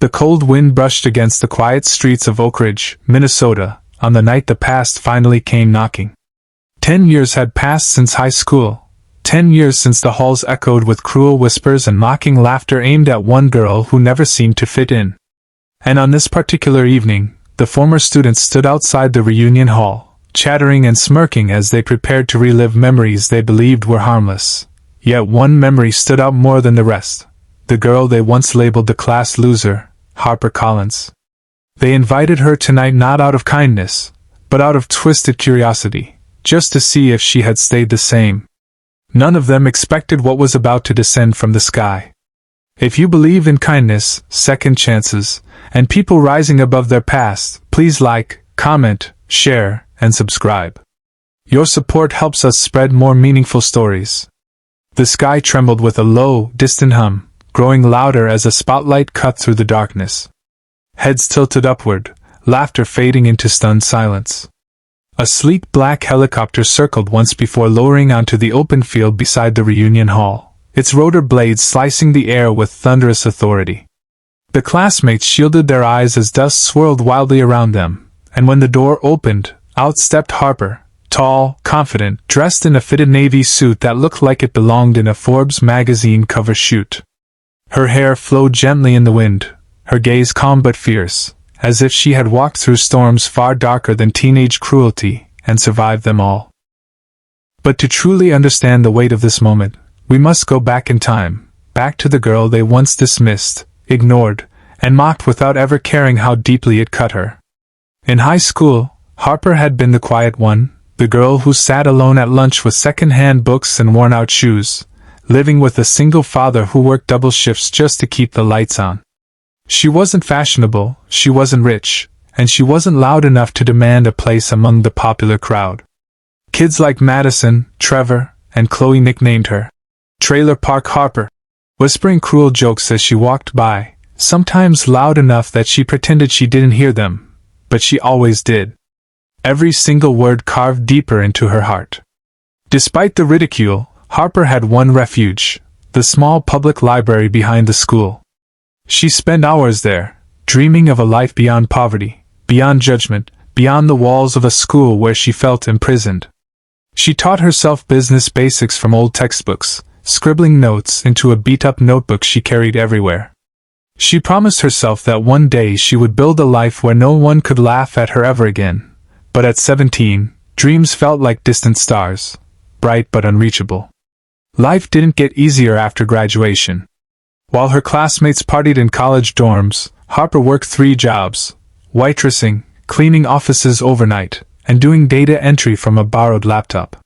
The cold wind brushed against the quiet streets of Oak Ridge, Minnesota, on the night the past finally came knocking. 10 years had passed since high school. 10 years since the halls echoed with cruel whispers and mocking laughter aimed at one girl who never seemed to fit in. And on this particular evening, the former students stood outside the reunion hall, chattering and smirking as they prepared to relive memories they believed were harmless. Yet one memory stood out more than the rest. The girl they once labeled the class loser, Harper Collins. They invited her tonight not out of kindness, but out of twisted curiosity, just to see if she had stayed the same. None of them expected what was about to descend from the sky. If you believe in kindness, second chances, and people rising above their past, please like, comment, share, and subscribe. Your support helps us spread more meaningful stories. The sky trembled with a low, distant hum, growing louder as a spotlight cut through the darkness. Heads tilted upward, laughter fading into stunned silence. A sleek black helicopter circled once before lowering onto the open field beside the reunion hall, its rotor blades slicing the air with thunderous authority. The classmates shielded their eyes as dust swirled wildly around them, and when the door opened, out stepped Harper, tall, confident, dressed in a fitted navy suit that looked like it belonged in a Forbes magazine cover shoot. Her hair flowed gently in the wind, her gaze calm but fierce, as if she had walked through storms far darker than teenage cruelty, and survived them all. But to truly understand the weight of this moment, we must go back in time, back to the girl they once dismissed, ignored, and mocked without ever caring how deeply it cut her. In high school, Harper had been the quiet one, the girl who sat alone at lunch with second-hand books and worn-out shoes, living with a single father who worked double shifts just to keep the lights on. She wasn't fashionable, she wasn't rich, and she wasn't loud enough to demand a place among the popular crowd. Kids like Madison, Trevor, and Chloe nicknamed her Trailer Park Harper, whispering cruel jokes as she walked by, sometimes loud enough that she pretended she didn't hear them, but she always did. Every single word carved deeper into her heart. Despite the ridicule, Harper had one refuge, the small public library behind the school. She spent hours there, dreaming of a life beyond poverty, beyond judgment, beyond the walls of a school where she felt imprisoned. She taught herself business basics from old textbooks, scribbling notes into a beat-up notebook she carried everywhere. She promised herself that one day she would build a life where no one could laugh at her ever again. But at 17, dreams felt like distant stars, bright but unreachable. Life didn't get easier after graduation. While her classmates partied in college dorms, Harper worked 3 jobs: waitressing, cleaning offices overnight, and doing data entry from a borrowed laptop.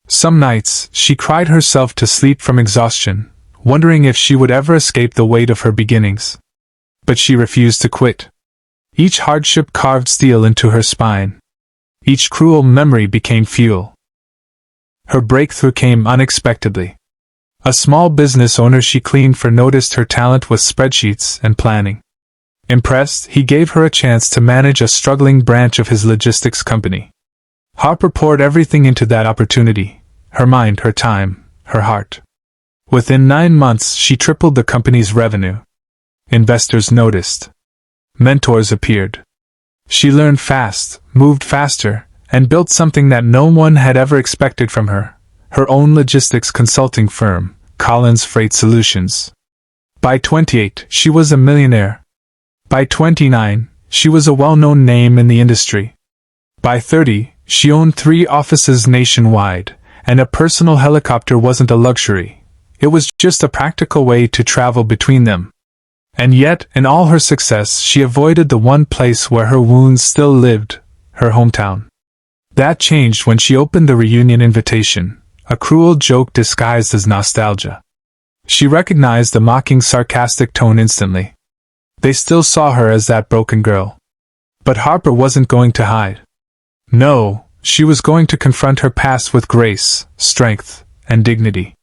Some nights, she cried herself to sleep from exhaustion, wondering if she would ever escape the weight of her beginnings. But she refused to quit. Each hardship carved steel into her spine. Each cruel memory became fuel. Her breakthrough came unexpectedly. A small business owner she cleaned for noticed her talent with spreadsheets and planning. Impressed, he gave her a chance to manage a struggling branch of his logistics company. Harper poured everything into that opportunity: her mind, her time, her heart. Within 9 months, she tripled the company's revenue. Investors noticed. Mentors appeared. She learned fast, moved faster, and built something that no one had ever expected from her: her own logistics consulting firm, Collins Freight Solutions. By 28, she was a millionaire. By 29, she was a well-known name in the industry. By 30, she owned 3 offices nationwide, and a personal helicopter wasn't a luxury. It was just a practical way to travel between them. And yet, in all her success, she avoided the one place where her wounds still lived: her hometown. That changed when she opened the reunion invitation, a cruel joke disguised as nostalgia. She recognized the mocking, sarcastic tone instantly. They still saw her as that broken girl. But Harper wasn't going to hide. No, she was going to confront her past with grace, strength, and dignity.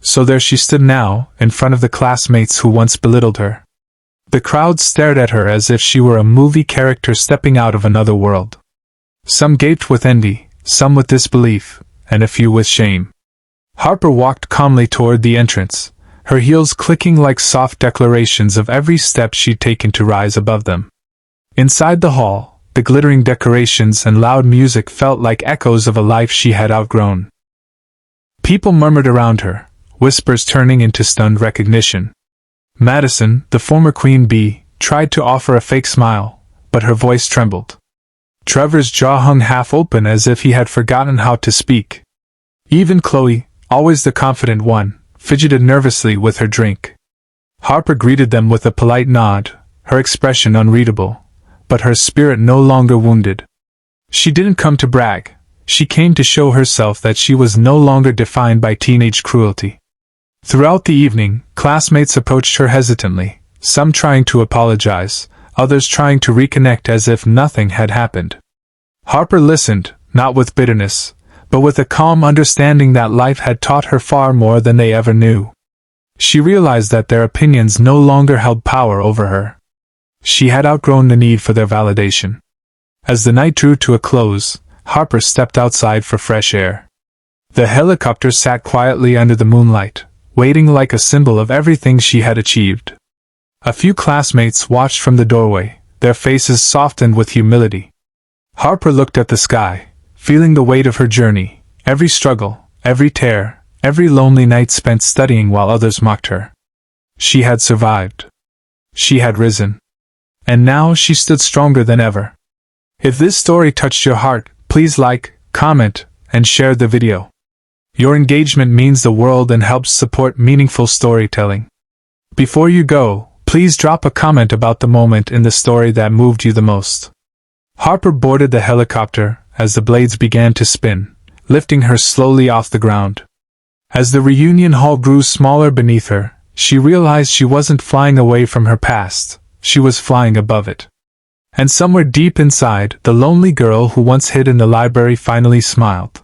So there she stood now, in front of the classmates who once belittled her. The crowd stared at her as if she were a movie character stepping out of another world. Some gaped with envy, some with disbelief, and a few with shame. Harper walked calmly toward the entrance, her heels clicking like soft declarations of every step she'd taken to rise above them. Inside the hall, the glittering decorations and loud music felt like echoes of a life she had outgrown. People murmured around her, whispers turning into stunned recognition. Madison, the former queen bee, tried to offer a fake smile, but her voice trembled. Trevor's jaw hung half open as if he had forgotten how to speak. Even Chloe, always the confident one, fidgeted nervously with her drink. Harper greeted them with a polite nod, her expression unreadable, but her spirit no longer wounded. She didn't come to brag. She came to show herself that she was no longer defined by teenage cruelty. Throughout the evening, classmates approached her hesitantly, some trying to apologize, others trying to reconnect as if nothing had happened. Harper listened, not with bitterness, but with a calm understanding that life had taught her far more than they ever knew. She realized that their opinions no longer held power over her. She had outgrown the need for their validation. As the night drew to a close, Harper stepped outside for fresh air. The helicopter sat quietly under the moonlight, waiting like a symbol of everything she had achieved. A few classmates watched from the doorway, their faces softened with humility. Harper looked at the sky, feeling the weight of her journey, every struggle, every tear, every lonely night spent studying while others mocked her. She had survived. She had risen. And now she stood stronger than ever. If this story touched your heart, please like, comment, and share the video. Your engagement means the world and helps support meaningful storytelling. Before you go, please drop a comment about the moment in the story that moved you the most. Harper boarded the helicopter as the blades began to spin, lifting her slowly off the ground. As the reunion hall grew smaller beneath her, she realized she wasn't flying away from her past, she was flying above it. And somewhere deep inside, the lonely girl who once hid in the library finally smiled.